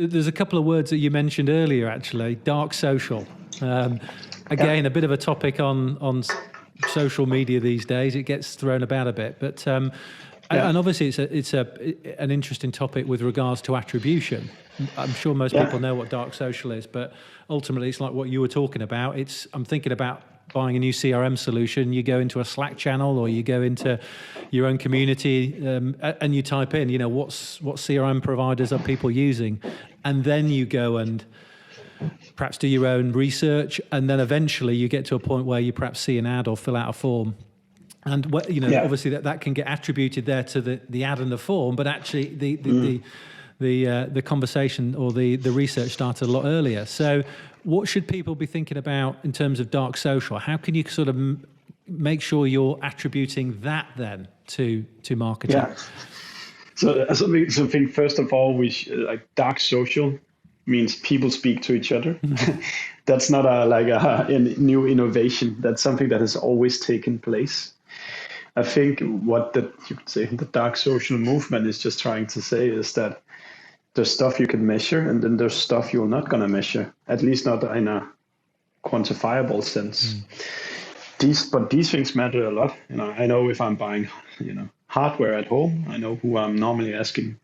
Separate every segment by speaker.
Speaker 1: There's a couple of words that you mentioned earlier, actually. Dark social. Again, a bit of a topic on social media these days. It gets thrown about a bit, but and obviously it's an interesting topic with regards to attribution. I'm sure most people know what dark social is, but ultimately it's like what you were talking about. I'm thinking about buying a new CRM solution. You go into a Slack channel or you go into your own community and you type in, what CRM providers are people using, and then you go and perhaps do your own research, and then eventually you get to a point where you perhaps see an ad or fill out a form. And obviously that can get attributed there to the ad and the form, but actually the conversation or the research started a lot earlier. So what should people be thinking about in terms of dark social? How can you sort of make sure you're attributing that then to marketing?
Speaker 2: Yeah. So I think first of all, dark social means people speak to each other. That's not a new innovation. That's something that has always taken place. I think what you could say the dark social movement is just trying to say is that there's stuff you can measure, and then there's stuff you're not going to measure, at least not in a quantifiable sense. But these things matter a lot. I know if I'm buying, hardware at home, I know who I'm normally asking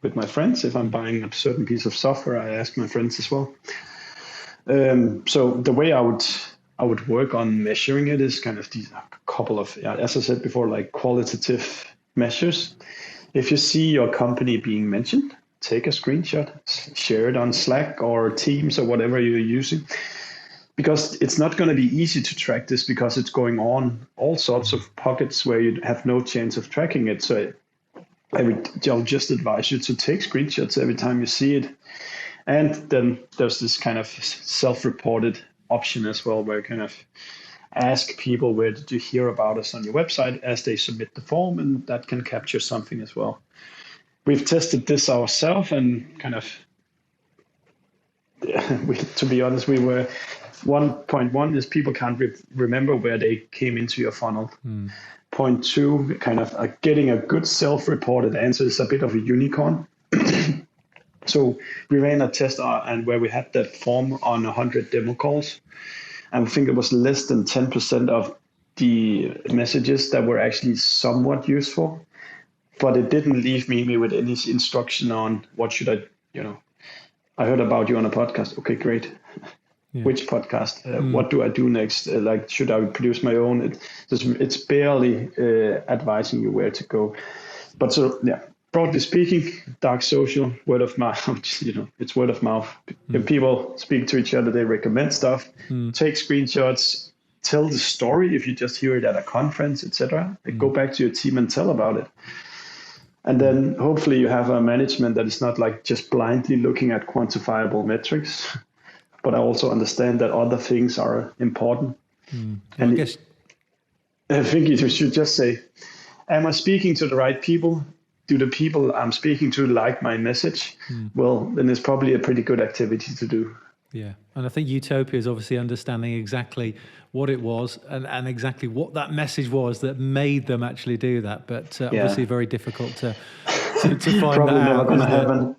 Speaker 2: with my friends. If I'm buying a certain piece of software, I ask my friends as well. So the way I would work on measuring it is kind of these couple of, as I said before, like qualitative measures. If you see your company being mentioned, take a screenshot, share it on Slack or Teams or whatever you're using, because it's not going to be easy to track this because it's going on all sorts of pockets where you have no chance of tracking it. So I'll just advise you to take screenshots every time you see it. And then there's this kind of self-reported option as well, where you kind of ask people, where did you hear about us on your website, as they submit the form, and that can capture something as well. We've tested this ourselves, and kind of, to be honest, we were 1.1 is people can't remember where they came into your funnel. Point 2, kind of getting a good self-reported answer is a bit of a unicorn. So we ran a test and where we had that form on 100 demo calls, and I think it was less than 10% of the messages that were actually somewhat useful. But it didn't leave me with any instruction on what should I, I heard about you on a podcast. Okay, great. Yeah. Which podcast? What do I do next? Should I produce my own? It's barely advising you where to go. But broadly speaking, dark social, word of mouth, it's word of mouth. If people speak to each other, they recommend stuff, take screenshots, tell the story. If you just hear it at a conference, etc., go back to your team and tell about it. And then hopefully you have a management that is not just blindly looking at quantifiable metrics, but I also understand that other things are important. And I think you should just say, am I speaking to the right people? Do the people I'm speaking to like my message? Well, then it's probably a pretty good activity to do.
Speaker 1: Yeah. And I think Utopia is obviously understanding exactly what it was and exactly what that message was that made them actually do that. But obviously very difficult to find
Speaker 2: probably
Speaker 1: that
Speaker 2: never
Speaker 1: out.
Speaker 2: Going to happen.